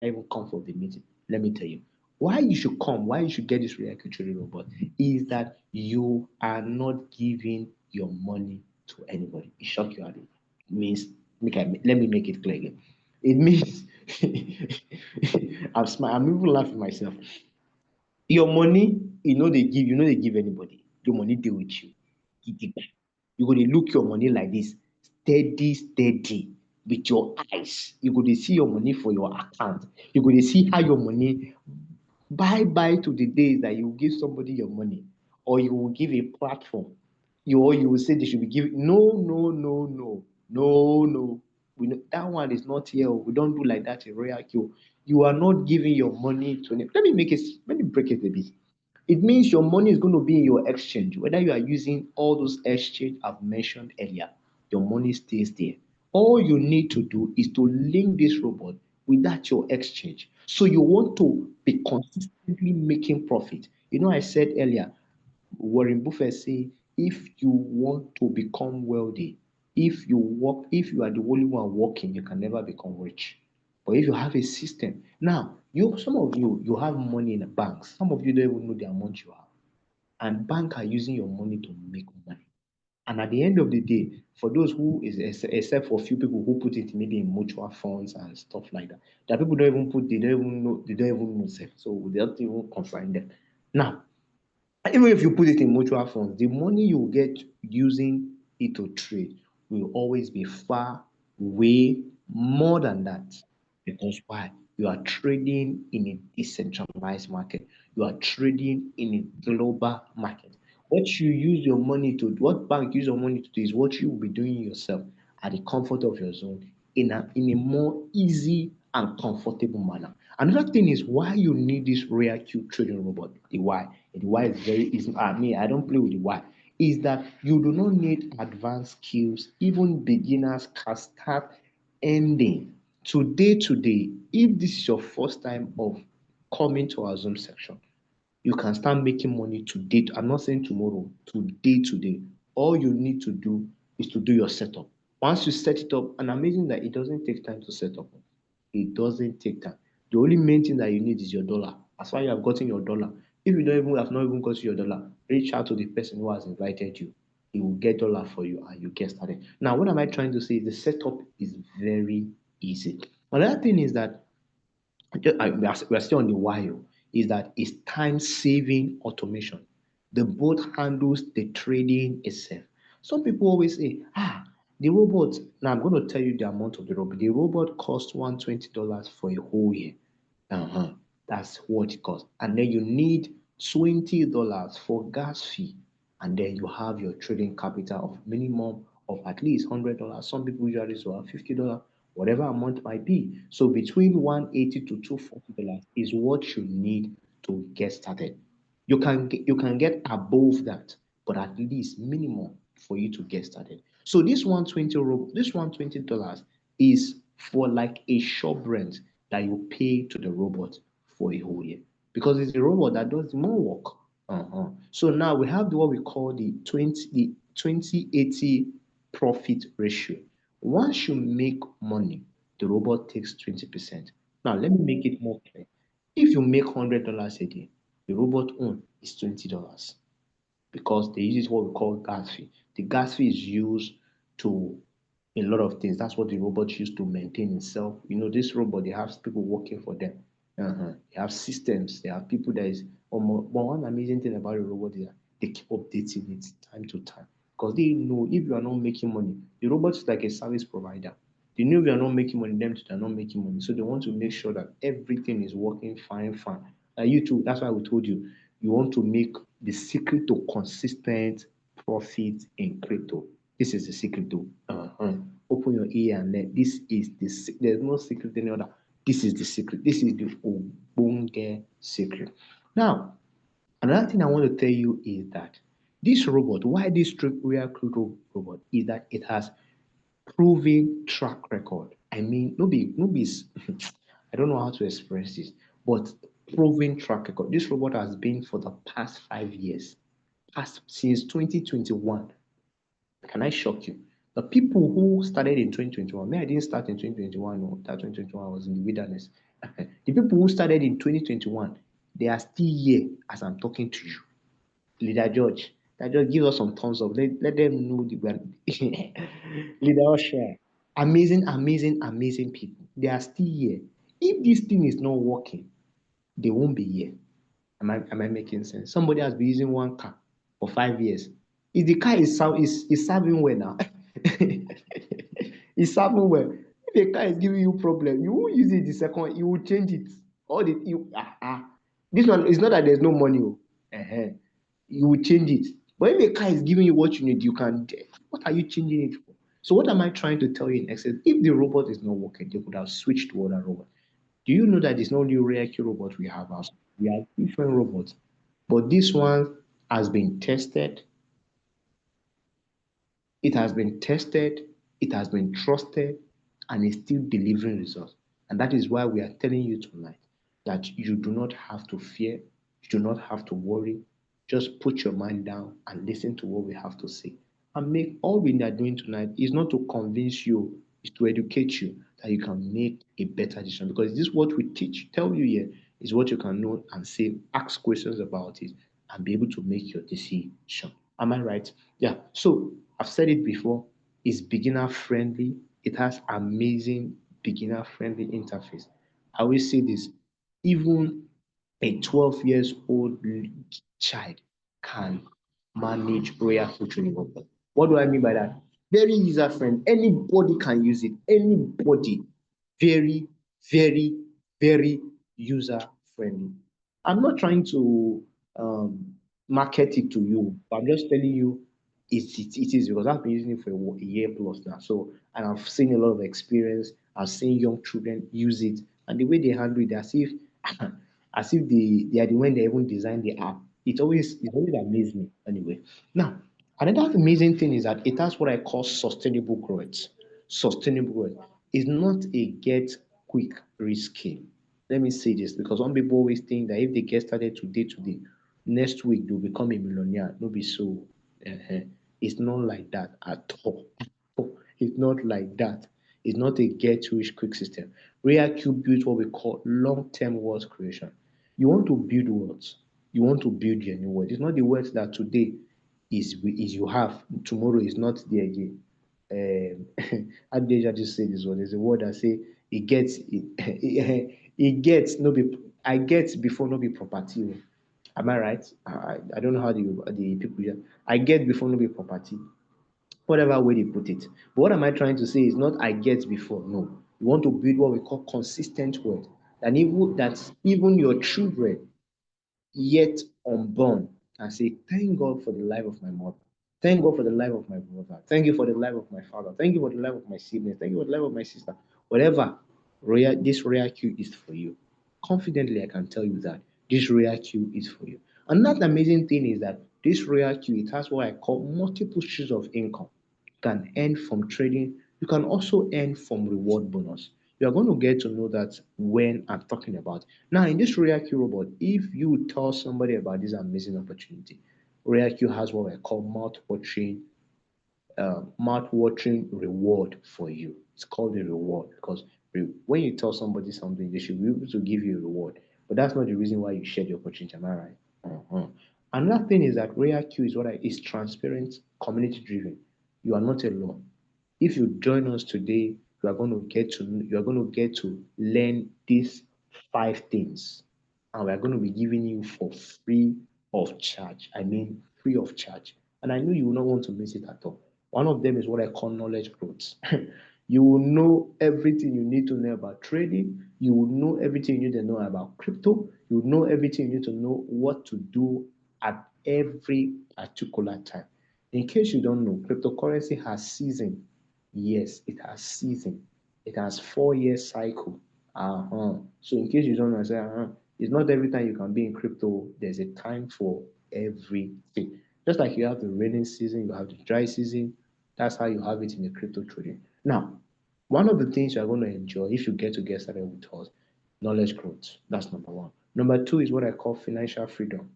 even come for the meeting. Let me tell you. Why you should come, why you should get this RoyalQ trading robot is that you are not giving your money to anybody. It shock you, Abi. It means let me make it clear again. It means I'm even laughing myself. Your money, you know they give anybody. Your money deal with you. Gidigba. You go dey look your money like this, steady, steady, with your eyes. You go dey see your money for your account. You go dey see how your money bye to the days that you give somebody your money, or you will give a platform. You will say they should be giving. No, no, no, no, no, no. We know, that one is not here. We don't do like that in RoyalQ. You are not giving your money to any. Let me break it a bit. It means your money is going to be in your exchange. Whether you are using all those exchange I've mentioned earlier, your money stays there. All you need to do is to link this robot with that your exchange. So you want to be consistently making profit. I said earlier, Warren Buffett say, if you want to become wealthy, if you are the only one working, you can never become rich. But if you have a system, now some of you have money in the banks. Some of you don't even know the amount you have, and bank are using your money to make money. And at the end of the day, for those except for a few people who put it maybe in mutual funds and stuff like that, that people don't even put, they don't even know self, so they don't even confine them. Now, even if you put it in mutual funds, the money you get using it to trade will always be far way more than that. Because why? You are trading in a decentralized market. You are trading in a global market. What bank use your money to do is what you will be doing yourself at the comfort of your zone in a more easy and comfortable manner. Another thing is why you need this RoyalQ trading robot. The why is very easy. I don't play with the why. Is that you do not need advanced skills. Even beginners can start ending today. If this is your first time of coming to our Zoom section, you can start making money today. I'm not saying tomorrow, today. All you need to do is to do your setup. Once you set it up, and amazing that it doesn't take time to set up. It doesn't take time. The only main thing that you need is your dollar. As far as you have gotten your dollar, if you don't even have not even gotten your dollar, reach out to the person who has invited you. He will get dollar for you and you get started. Now, what am I trying to say? The setup is very easy. Another thing is that we are still on the wire, is that it's time saving automation. The bot handles the trading itself. Some people always say, the robot. Now I'm going to tell you the amount of the robot. The robot costs $120 for a whole year. Uh-huh. That's what it costs. And then you need $20 for gas fee. And then you have your trading capital of minimum of at least $100. Some people usually so have $50, whatever amount might be. So between 180 to $240 is what you need to get started. You can get above that, but at least minimum for you to get started. So this $120 is for like a shop rent that you pay to the robot for a whole year, because it's a robot that does more work. So now we have what we call the 20/80 profit ratio. Once you make money, the robot takes 20%. Now let me make it more clear. If you make $100 a day, the robot own is $20, because they use what we call gas fee. The gas fee is used to a lot of things. That's what the robot used to maintain itself. This robot, they have people working for them. They have systems. They have people that is almost. But one amazing thing about the robot is that they keep updating it time to time, because they know if you are not making money, the robot is like a service provider. They know if you are not making money, them too, they are not making money. So they want to make sure that everything is working fine, fine. And you too, that's why we told you, you want to make the secret to consistent profit in crypto. This is the secret to open your ear and learn. There's no secret any other. This is the secret. This is the obonge secret. Now, another thing I want to tell you is that this robot, why this real crypto robot, is that it has proven track record. I mean, no be I don't know how to express this, but proven track record. This robot has been for the past 5 years, past since 2021. Can I shock you? The people who started in 2021, me, I didn't start in 2021, no, that 2021 was in the wilderness. The people who started in 2021, they are still here as I'm talking to you. Leader George, give us some thumbs up. Let them know the brand. Leader Usher. Amazing, amazing, amazing people. They are still here. If this thing is not working, they won't be here. Am I making sense? Somebody has been using one car for 5 years. If the car is serving well now, it's serving well. If a car is giving you problem, you won't use it the second one, you will change it. All the you this one is not that there's no money. Oh. Uh-huh. You will change it. But if a car is giving you what you need, you can. What are you changing it for? So what am I trying to tell you in essence? If the robot is not working, they could have switched to other robot. Do you know that it's not only RoyalQ robot we have outside? We have different robots. But this one has been tested, it has been tested, it has been trusted, and is still delivering results. And that is why we are telling you tonight that you do not have to fear, you do not have to worry. Just put your mind down and listen to what we have to say. And make all we are doing tonight is not to convince you, is to educate you that you can make a better decision. Because this is what we teach, tell you here, is what you can know and say, ask questions about it, and be able to make your decision. Am I right? Yeah. So I've said it before, it's beginner friendly. It has amazing beginner friendly interface. I always say this, even a 12 years old child can manage royal filtering workflow. What do I mean by that? Very user friendly. Anybody can use it. Anybody. Very, very, very user friendly. I'm not trying to market it to you, but I'm just telling you it is because I've been using it for a year plus now. So, and I've seen a lot of experience. I've seen young children use it, and the way they handle it, as if they are the one that even designed the app. It always amazed me anyway. Now, another amazing thing is that it has what I call sustainable growth. Sustainable growth is not a get quick rich scheme. Let me say this because some people always think that if they get started today, next week they'll become a millionaire. No be so. uh It's not like that at all. It's not like that. It's not a get rich quick system. RoyalQ built what we call long-term wealth creation. You want to build wealth. You want to build your new wealth. It's not the wealth that today is you have, tomorrow is not there again. How did I just say this one? There's a word that say it gets it gets no be I get before no be property. Oh. Am I right? I don't know how the people here. I get before no be property. Whatever way they put it. But what am I trying to say is not I get before. No. You want to build what we call consistent wealth. That even your children yet unborn and say, thank God for the life of my mother. Thank God for the life of my brother. Thank you for the life of my father. Thank you for the life of my siblings. Thank you for the life of my sister. Whatever, this RoyalQ is for you. Confidently, I can tell you that this RoyalQ is for you. Another amazing thing is that this RoyalQ, it has what I call multiple streams of income. You can earn from trading. You can also earn from reward bonus. You are going to get to know that when I'm talking about. Now, in this RoyalQ robot, if you tell somebody about this amazing opportunity, RoyalQ has what I call mouth-watering reward for you. It's called a reward because when you tell somebody something, they should be able to give you a reward. But that's not the reason why you share the opportunity. Am I right? Uh-huh. Another thing is that RoyalQ is transparent, community driven. You are not alone. If you join us today, you are going to get to learn these 5 things, and we are going to be giving you for free of charge. I mean, free of charge. And I know you will not want to miss it at all. One of them is what I call knowledge growth. You will know everything you need to know about trading. You will know everything you need to know about crypto. You will know everything you need to know what to do at every particular time. In case you don't know, cryptocurrency has season. Yes, it has season. It has 4 year cycle. So in case you don't know, I say, it's not every time you can be in crypto. There's a time for everything. Just like you have the raining season, you have the dry season. That's how you have it in the crypto trading. Now, one of the things you're going to enjoy if you get started with us, knowledge growth. That's number one. Number two is what I call financial freedom.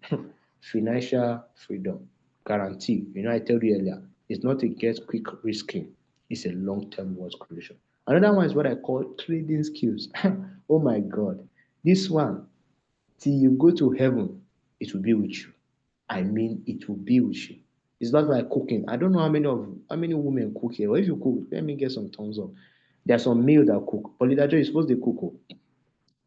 Financial freedom guarantee. I told you earlier, it's not a get quick risk scheme. It's a long-term wealth creation. Another one is what I call trading skills. Oh my God. This one, till you go to heaven, it will be with you. I mean, it will be with you. It's not like cooking. I don't know how many women cook here. Or if you cook, let me get some thumbs up. There are some male that cook. But literature is supposed to cook. Oh.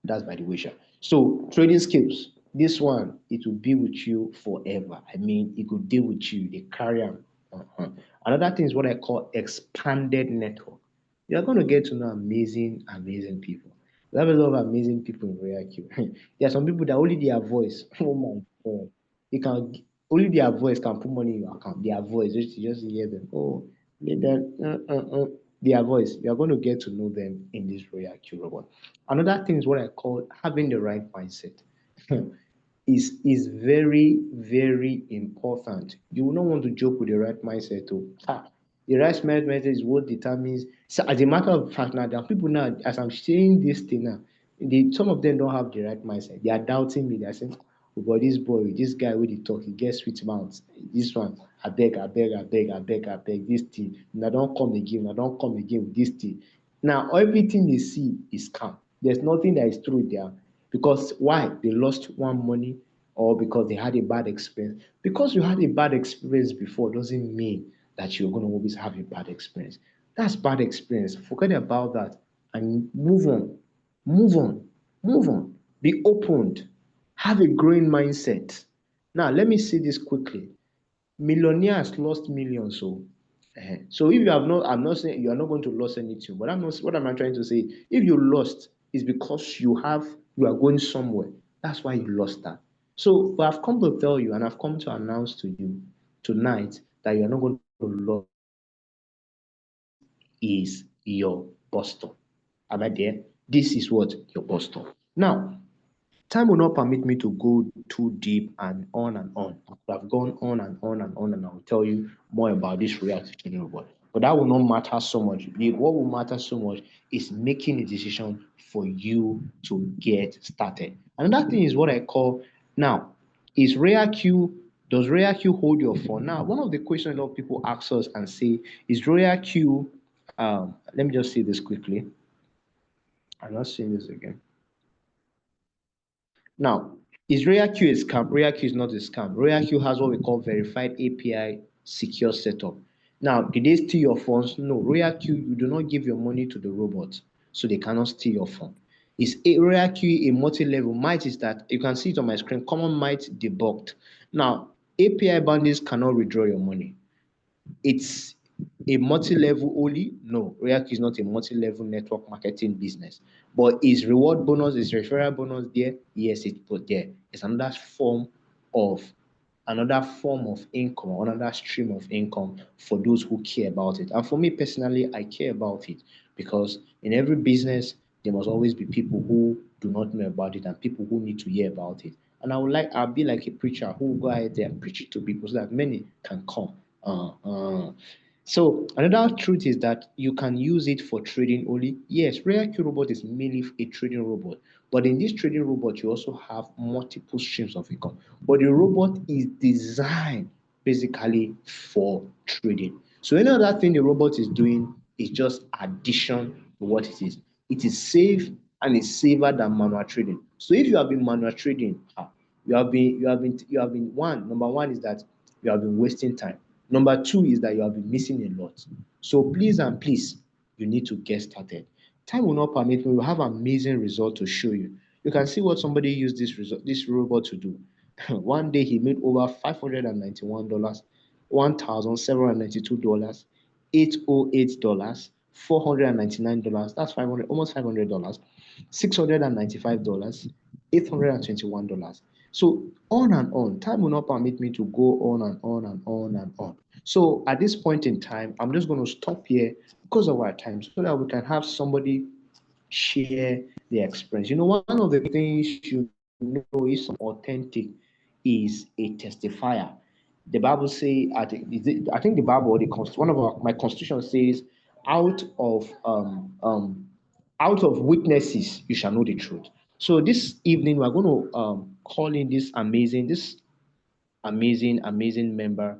That's by the way, sha. So trading skills. This one, it will be with you forever. I mean, it could deal with you. They carry on. Uh-huh. Another thing is what I call expanded network. You're going to get to know amazing, amazing people. We have a lot of amazing people in RoyalQ. There are some people that only their voice. Oh my God. You can only their voice can put money in your account. Their voice, just hear them. Oh, their voice. You are going to get to know them in this RoyalQ robot. Another thing is what I call having the right mindset. Is very, very important. You will not want to joke with the right mindset. Oh. The right mindset is what determines. So, as a matter of fact, now there are people now, as I'm saying this thing now, some of them don't have the right mindset. They are doubting me. They are saying, oh, but this boy, this guy with the talk, he gets sweet mouth. This one, I beg, I beg, I beg, I beg, I beg, this thing. Now don't come again. I don't come again with this thing. Now, everything they see is scam. There's nothing that is true there. Because why? They lost one money or because they had a bad experience. Because you had a bad experience before doesn't mean that you're going to always have a bad experience. That's bad experience. Forget about that and move on. Move on. Move on. Be opened. Have a growing mindset. Now, let me say this quickly. Millionaires lost millions. So if you have not, I'm not saying you are not going to lose anything, but I'm not what am I trying to say? If you lost, it's because you are going somewhere. That's why you lost that. So but I've come to tell you and I've come to announce to you tonight that you're not going to lose is your Boston. Am I there? This is what your Boston. Now, time will not permit me to go too deep and on and on. I could have gone on and on and on, and I will tell you more about this reality training robot. But that will not matter so much. What will matter so much is making a decision for you to get started. Another thing is what I call now is RoyalQ. Does RoyalQ hold your phone? Now, one of the questions a lot of people ask us and say, is RoyalQ, let me just say this quickly. I'm not saying this again. Now, is RoyalQ a scam? RoyalQ is not a scam. RoyalQ has what we call verified API secure setup. Now, did they steal your phones? No. RoyalQ, you do not give your money to the robot, so they cannot steal your phone. Is a RoyalQ a multi-level? Might is that you can see it on my screen. Common might debugged. Now, API boundaries cannot withdraw your money. It's a multi-level only? No, RoyalQ is not a multi-level network marketing business. But is reward bonus, is referral bonus there? Yes, it's put there. It's of another form of income, another stream of income for those who care about it. And for me personally, I care about it because in every business, there must always be people who do not know about it and people who need to hear about it. And I'll be like a preacher who will go out there and preach it to people so that many can come. Uh, uh. So another truth is that you can use it for trading only. Yes, RareQ robot is mainly a trading robot, but in this trading robot, you also have multiple streams of income. But the robot is designed basically for trading. So any other thing the robot is doing is just addition to what it is. It is safe and it's safer than manual trading. So if you have been manual trading, one, number one is that you have been wasting time. Number two is that you have been missing a lot. So please and please, you need to get started. Time will not permit me. We will have amazing result to show you. You can see what somebody used this robot to do. One day he made over $591, $1,792, $808, $499. That's 500, almost $500, $695, $821. So on and on. Time will not permit me to go on and on and on and on. So at this point in time, I'm just going to stop here because of our time so that we can have somebody share their experience. One of the things you know is authentic is a testifier. The Bible say, I think the Bible or one of my constitution says, out of um, um, out of witnesses you shall know the truth. So this evening we're going to call in this amazing member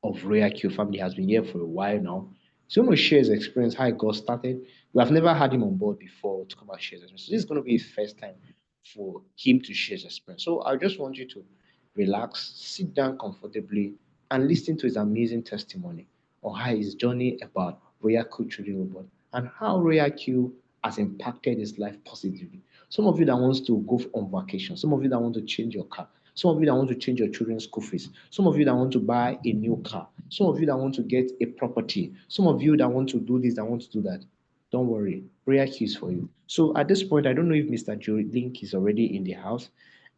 of RoyalQ family. Has been here for a while now. He's going to share his experience, how it got started, We have never had him on board before to come and share his experience. So this is going to be his first time for him to share his experience. So I just want you to relax, sit down comfortably, and listen to his amazing testimony on how his journey about RoyalQ Trading Robot and how RoyalQ has impacted his life positively. Some of you that wants to go on vacation, some of you that want to change your car, some of you that want to change your children's school fees, some of you that want to buy a new car, some of you that want to get a property, some of you that want to do this, that want to do that. Don't worry, prayer keys for you. So at this point, I don't know if Mr. Joe Link is already in the house.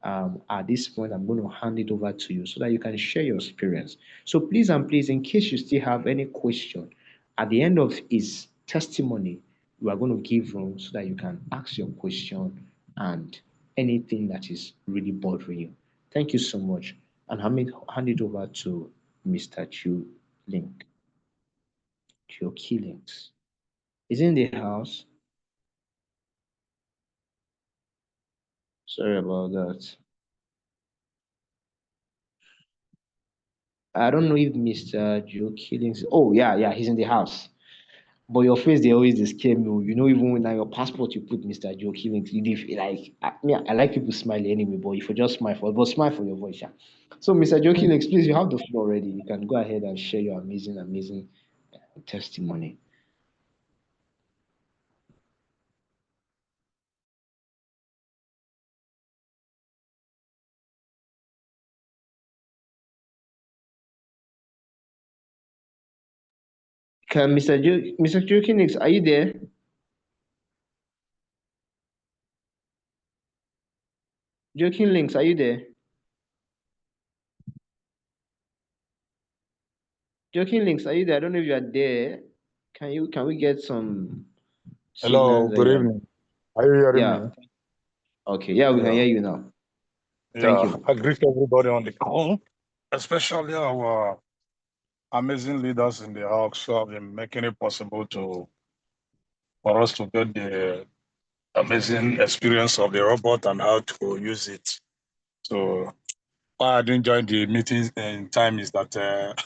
At this point, I'm going to hand it over to you so that you can share your experience. So please and please, in case you still have any question, at the end of his testimony, we are going to give room so that you can ask your question and anything that is really bothering you. Thank you so much. And hand it over to Mr. Joe Link. Jiokelinks. Is he in the house? Sorry about that. I don't know if Mr. Jiokelinks. Oh yeah, yeah, he's in the house. But your face, they always dey scare me. You know, even when on your passport you put Mr. Jiokelinks, you dey feel like I like people smiling anyway, but if you just smile for but smile for your voice, yeah. So Mr. Jiokelinks, please, you have the floor already. You can go ahead and share your amazing, amazing testimony. Can Mr. Jiokelinks, are you there? Jiokelinks, are you there? Jiokelinks, are you there? I don't know if you are there. Can we get some Hello, signals that good you are? evening. Are you hearing Yeah. me? Okay. Yeah, we can Yeah, hear you now. Thank yeah. you. I greet everybody on the call, especially our amazing leaders in the house who have been making it possible for us to get the amazing experience of the robot and how to use it. So why I didn't join the meeting in time is that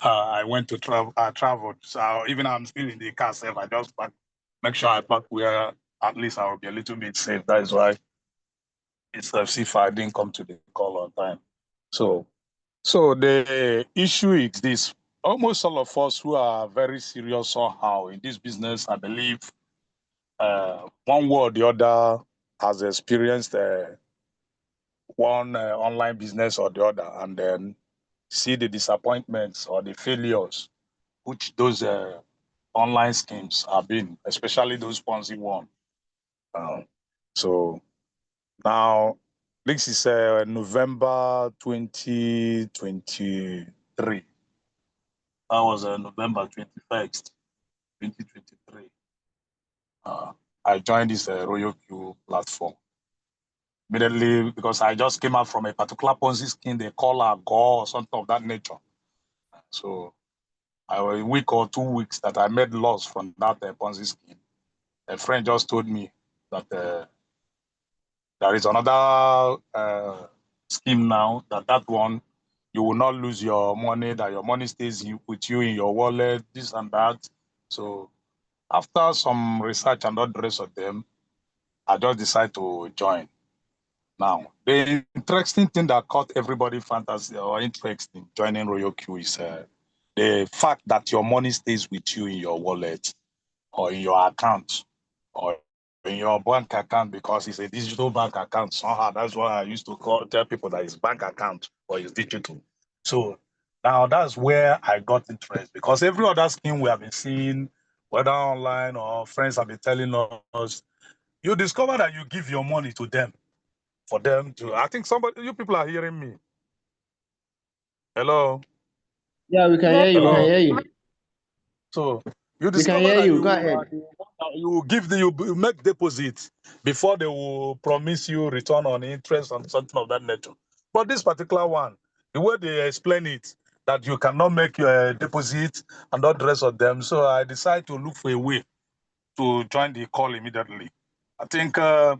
I went to travel. I traveled, so even I'm still in the car. Safe. I just make sure I park where at least I will be a little bit safe. That is why it's as if I didn't come to the call on time. So, so the issue is this: almost all of us who are very serious somehow in this business, I believe, one way or the other has experienced one online business or the other, and then see the disappointments or the failures which those online schemes have been, especially those Ponzi one. Uh, so now, this is November 2023. That was November 21st, 2023. Uh, I joined this RoyalQ platform immediately because I just came out from a particular Ponzi scheme they call a Go or something of that nature. So a week or 2 weeks that I made loss from that Ponzi scheme. A friend just told me that there is another scheme now that one you will not lose your money, that your money stays with you in your wallet, this and that. So after some research and all the rest of them, I just decided to join. Now, the interesting thing that caught everybody fantasy or interest in joining RoyalQ is the fact that your money stays with you in your wallet or in your account or in your bank account because it's a digital bank account. Somehow that's what I used to tell people that it's bank account or it's digital. So now that's where I got interest because every other scheme we have been seeing, whether online or friends have been telling us, you discover that you give your money to them for them to. I think you people are hearing me. Hello, Yeah, we can hear you. We can hello. hear you. So you We can discover hear that you. Go you ahead. are the one that you give you make deposits before they will promise you return on interest on something of that nature. But this particular one, the way they explain it, that you cannot make your deposit and all the rest of them. So I decided to look for a way to join the call immediately. I think that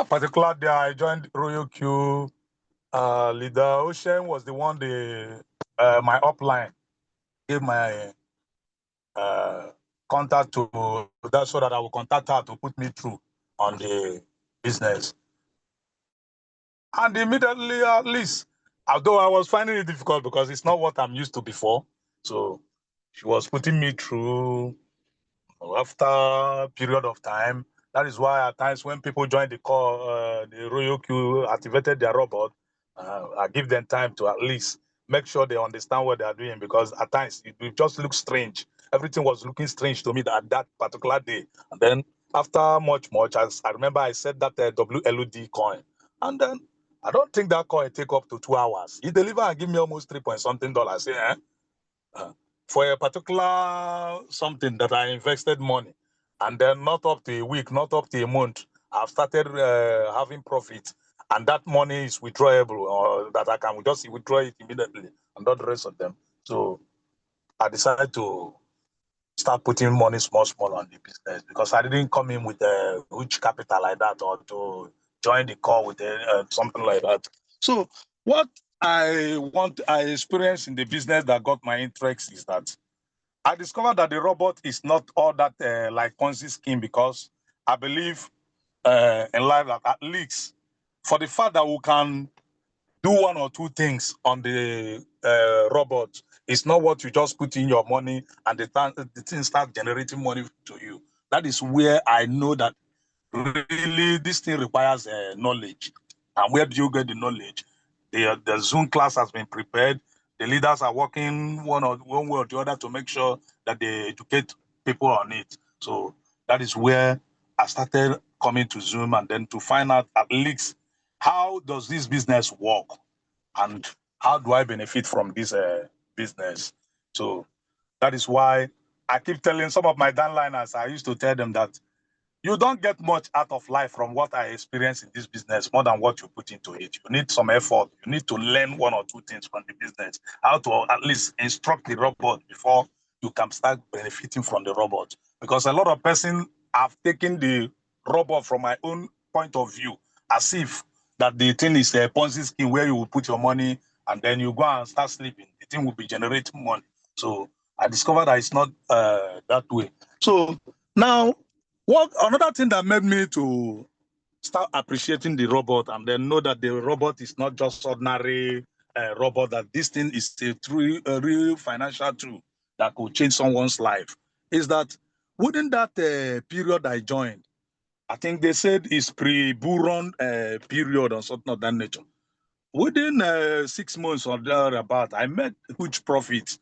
particular day I joined RoyalQ. Leader Ocean was the one my upline gave my contact to that so that I will contact her to put me through on the business. And immediately, at least, although I was finding it difficult because it's not what I'm used to before. So she was putting me through after a period of time. That is why at times when people join the call, the RoyalQ activated their robot, I give them time to at least make sure they understand what they are doing, because at times it just looks strange. Everything was looking strange to me at that particular day. And then after much, as I remember, I said that WLUD coin. And then I don't think that coin take up to 2 hours. He delivered and give me almost 3 point something dollars. Yeah. For a particular something that I invested money, and then not up to a week, not up to a month, I've started having profit, and that money is withdrawable, or that I can just withdraw it immediately, and not the rest of them. So I decided to start putting money small on the business, because I didn't come in with a huge capital like that, or to join the call with something like that. So what I experienced in the business that got my interest is that I discovered that the robot is not all that like Ponzi scheme, because I believe in life that at least for the fact that we can do one or two things on the robot, it's not what you just put in your money and the thing starts generating money to you. That is where I know that really this thing requires knowledge. And where do you get the knowledge? The Zoom class has been prepared. The leaders are working one way or the other to make sure that they educate people on it. So that is where I started coming to Zoom, and then to find out at least how does this business work, and how do I benefit from this business. So that is why I keep telling some of my downliners, I used to tell them that you don't get much out of life from what I experience in this business more than what you put into it. You need some effort. You need to learn one or two things from the business, how to at least instruct the robot before you can start benefiting from the robot. Because a lot of persons have taken the robot from my own point of view, as if that the thing is a Ponzi scheme where you will put your money and then you go and start sleeping. The thing will be generating money. So I discovered that it's not that way. So now, what another thing that made me to start appreciating the robot, and then know that the robot is not just ordinary robot, that this thing is a real financial tool that could change someone's life, is that within that period I joined, I think they said it's pre-bull run period or something of that nature. Within 6 months or thereabout, I made huge profits.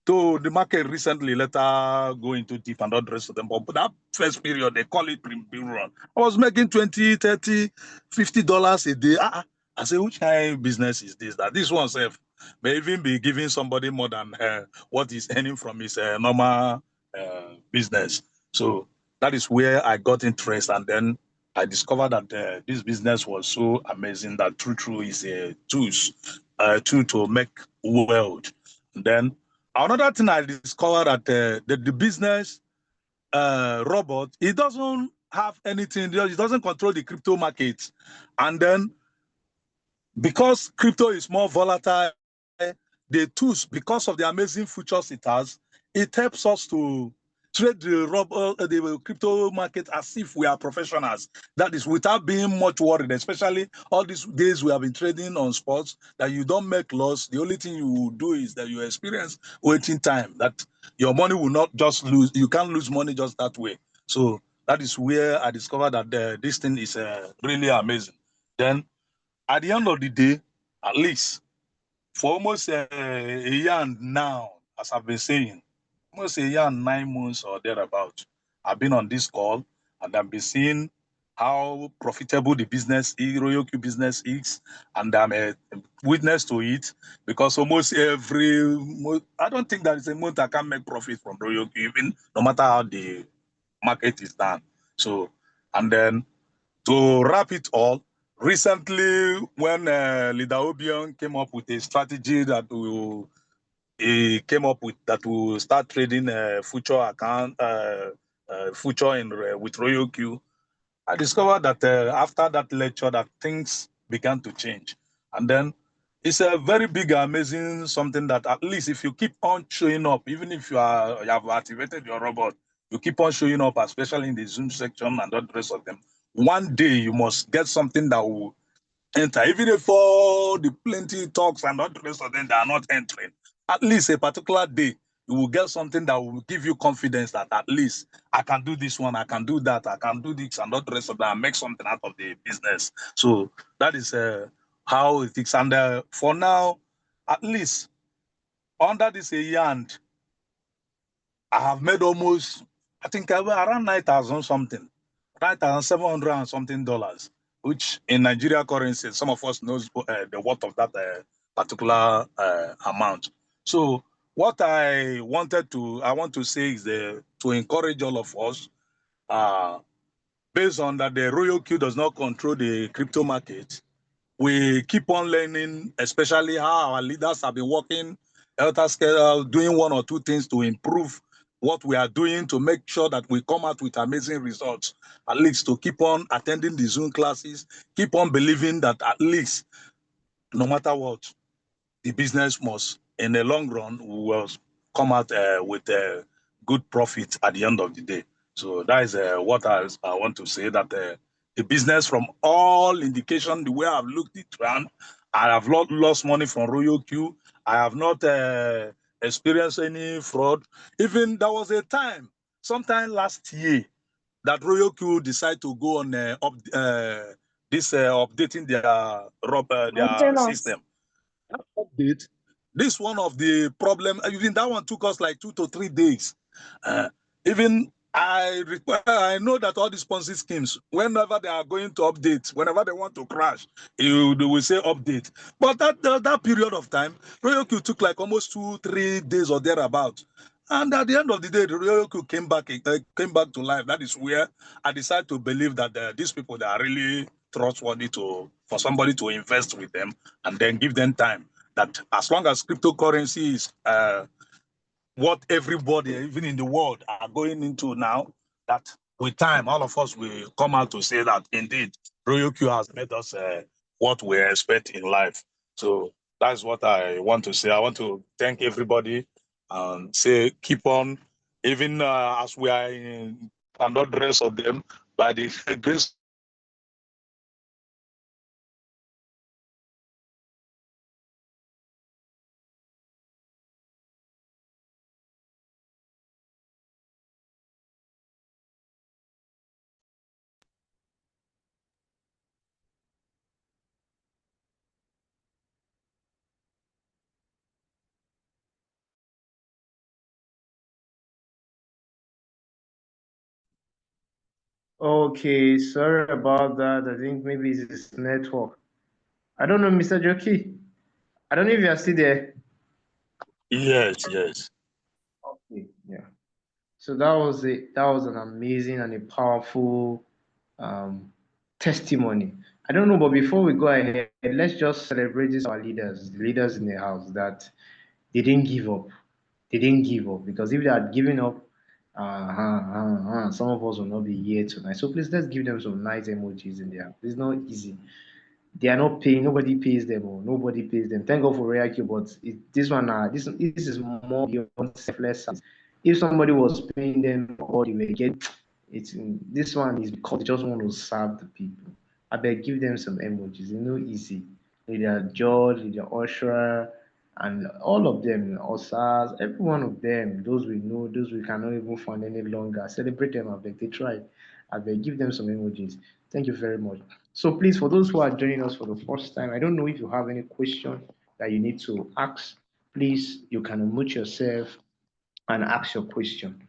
So the market recently later go into deep and all the rest of them. But that first period, they call it pre-bull run. I was making $20, $30, $50 a day. I say, which kind of business is this? That this one self may even be giving somebody more than what he's earning from his normal business. So that is where I got interest, and then I discovered that this business was so amazing that true is a tool to make wealth. And then another thing I discovered that the business robot, it doesn't have anything, it doesn't control the crypto markets. And then because crypto is more volatile, the tools, because of the amazing features it has, it helps us to trade the crypto market as if we are professionals. That is without being much worried, especially all these days we have been trading on spots that you don't make loss. The only thing you do is that you experience waiting time, that your money will not just lose. You can't lose money just that way. So that is where I discovered that this thing is really amazing. Then at the end of the day, at least for almost a year now, as I've been saying, almost a year and 9 months or thereabout, I've been on this call, and I've been seeing how profitable the business is, RoyalQ business is, and I'm a witness to it, because almost every month, I don't think there is a month I can make profit from RoyalQ, even no matter how the market is done. So, and then to wrap it all, recently when Leader Obion came up with a strategy that he came up with, that will start trading future account, future in with RoyalQ, I discovered that after that lecture that things began to change. And then it's a very big, amazing something that at least if you keep on showing up, even if you have activated your robot, you keep on showing up, especially in the Zoom section and all the rest of them. One day you must get something that will enter, even if all the plenty talks and all the rest of them that are not entering. At least a particular day, you will get something that will give you confidence that at least I can do this one, I can do that, I can do this and all the rest of that, and make something out of the business. So that is how it is. And for now, at least under this a year, and I have made almost, I think around 9,000 something, 9,700 and something dollars, which in Nigeria currency, some of us knows the worth of that particular amount. So what I want to say is to encourage all of us, uh, based on that the Royal Q does not control the crypto market. We keep on learning, especially how our leaders have been working elder scale, doing one or two things to improve what we are doing to make sure that we come out with amazing results. At least to keep on attending the Zoom classes, keep on believing that at least no matter what, the business must, in the long run, will come out with a good profit at the end of the day. So that is what I want to say, that the business, from all indication, the way I've looked it around, I have not lost money from RoyalQ. I have not experienced any fraud. Even there was a time, sometime last year, that RoyalQ decided to go on updating their Maintenance. system update. This one of the problem, even that one took us like 2 to 3 days. Uh, even I know that all these Ponzi schemes, whenever they are going to update, whenever they want to crash, they will say update. But that period of time, RoyalQ took like almost 2 3 days or thereabout. And at the end of the day, the RoyalQ came back to life. That is where I decided to believe that these people, they are really trustworthy for somebody to invest with them and then give them time. That as long as cryptocurrency is what everybody, even in the world, are going into now, that with time, all of us will come out to say that indeed, RoyalQ has made us what we expect in life. So that's what I want to say. I want to thank everybody and say keep on, even as we are in and not the rest of them, by the grace of God, we are going to make it. And we are going to make it by the grace of God. Okay, sorry about that. I think maybe it's his network. I don't know, Mr. Joki. I don't know if you are still there. Yes, yes. Okay, yeah. So that was it. That was an amazing and a powerful um, testimony. I don't know, but before we go ahead, let's just celebrate this our leaders, the leaders in the house, that they didn't give up. They didn't give up, because if they had given up, some of us will not be here tonight. So please, let's give them some nice emojis in there. It's not easy. They are not paying. Nobody pays them. Or nobody pays them. Thank God for RoyalQ, but this one, this is more beyond selfless service. If somebody was paying them all they were getting, this one is because they just want to serve the people. I beg, give them some emojis. It's no easy. Leader George, Leader Osher, and all of them, Osas, every one of them, those we know, those we cannot even find any longer. Celebrate them. I beg, they tried. I beg, give them some emojis. Thank you very much. So please, for those who are joining us for the first time, I don't know if you have any question that you need to ask. Please, you can unmute yourself and ask your question.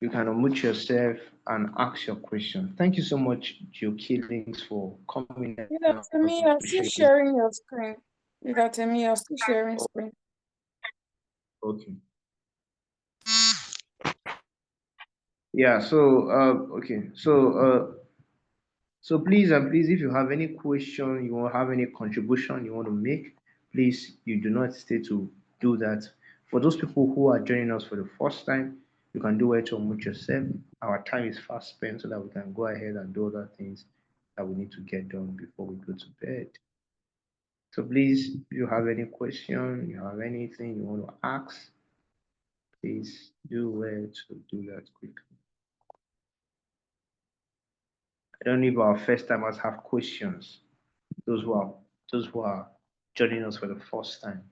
You can unmute yourself and ask your question. Thank you so much, Jiokelinks, for coming You and got to me, you're to still share. sharing your screen. You got to me, you're still sharing screen. Okay. Yeah. Okay. So please and please, if you have any question, you want to have any contribution you want to make, please, you do not hesitate to do that. For those people who are joining us for the first time, you can do it to unmute yourself. Our time is fast spent so that we can go ahead and do other things that we need to get done before we go to bed. So please, if you have any question, you have anything you want to ask, Please do well to do that quickly. I don't know if our first timers have questions. Those who are those who are joining us for the first time,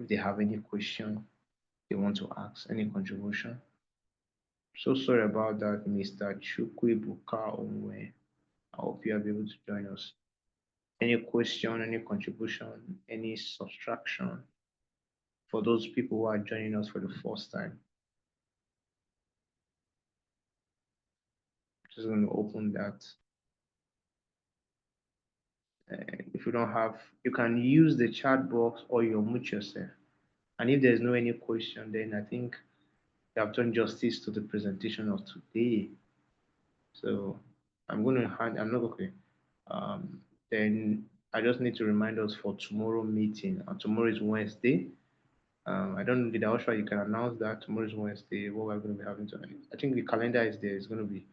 if they have any question they want to ask, any contribution. So sorry about that, Mr. Chukwibuka Onwe. I hope you are able to join us. Any question, any contribution, any subtraction for those people who are joining us for the first time. Just going to open that. If you don't have, you can use the chat box or you mute yourself. And if there's no any question, then I think you have done justice to the presentation of today. So I'm going to hand, I'm not okay. Then I just need to remind us for tomorrow meeting. And tomorrow is Wednesday. I don't know, did I you can announce that tomorrow is Wednesday, what we're going to be having tonight. I think the calendar is there. It's going to be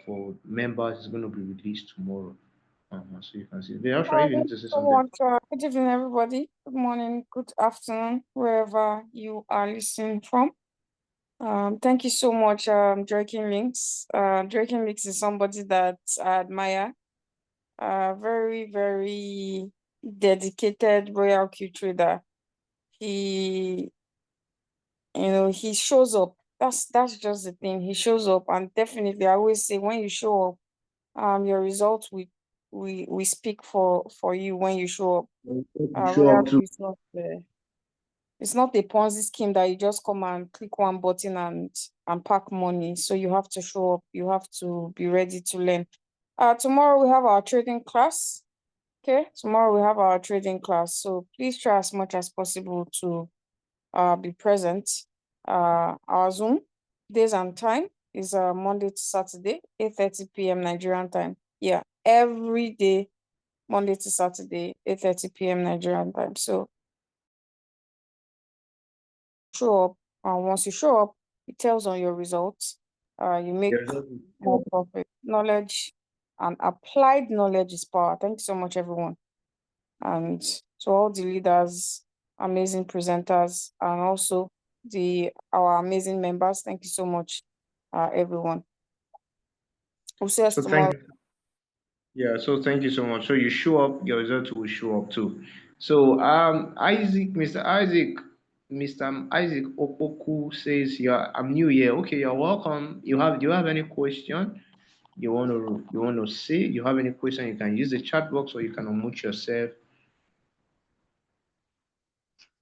for members, it's going to be released tomorrow. So you can see. Did Ashwa, if you need Thank to you say so something. much. Good evening, everybody. Good morning, good afternoon, wherever you are listening from. Thank you so much, Jiokelinks. Jiokelinks is somebody that I admire. Very, very dedicated RoyalQ trader. He, he shows up. That's just the thing. He shows up, and definitely, I always say when you show up, your results we speak for you when you show up. Show up RoyalQ to. is not it's not a Ponzi scheme that you just come and click one button and pack money. So you have to show up. You have to be ready to learn. Tomorrow we have our trading class. Okay, tomorrow we have our trading class. So please try as much as possible to be present. Our Zoom days and time is Monday to Saturday, 8:30 p.m. Nigerian time. Yeah, every day, Monday to Saturday, 8:30 p.m. Nigerian time. So show up, and once you show up, it tells on your results. You make more profit. Knowledge and applied knowledge is power. Thank you so much, everyone. And to all the leaders, amazing presenters, and also our amazing members. Thank you so much, everyone. We'll see us tomorrow. Yeah, so thank you so much. So you show up, your result will show up too. So Isaac, Mr. Isaac Opoku says, "Yeah, I'm new here. Okay, you're welcome. Do you have any question you want to say? You have any question? You can use the chat box or you can unmute yourself.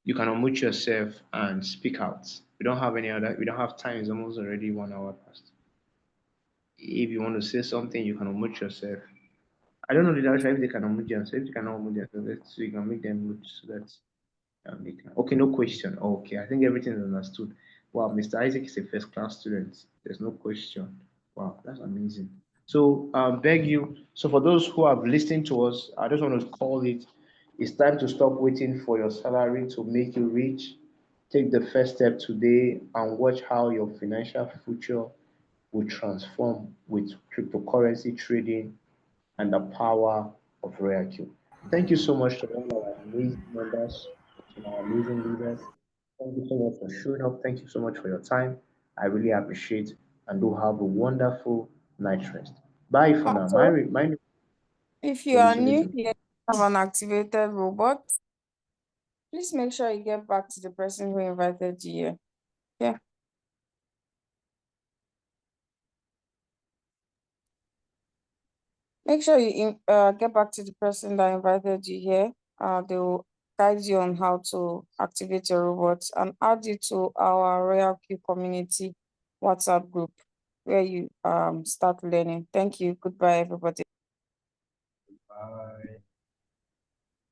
You can unmute yourself and speak out. We don't have any other. We don't have time. It's almost already 1 hour past. If you want to say something, you can unmute yourself. I don't know the actually if they can unmute themselves. If you cannot unmute themselves, let's so you can make them mute so that they can. Okay, no question. Okay, I think everything is understood. Wow, Mr. Isaac is a first class student. There's no question. Wow, that's amazing. So beg you. So for those who have listened to us, I just want to call it. It's time to stop waiting for your salary to make you rich. Take the first step today and watch how your financial future will transform with cryptocurrency trading and the power of RoyalQ. Thank you so much to all our amazing members, to our amazing leaders. Thank you so much for showing up. Thank you so much for your time. I really appreciate and do have a wonderful night rest. Bye for now. Also, My name if you are is new Olusolito. here, have an activated robot, please make sure you get back to the person who invited you here. Yeah. Make sure you get back to the person that invited you here. They will guide you on how to activate your robots and add you to our RoyalQ community WhatsApp group where you start learning. Thank you. Goodbye, everybody. Bye.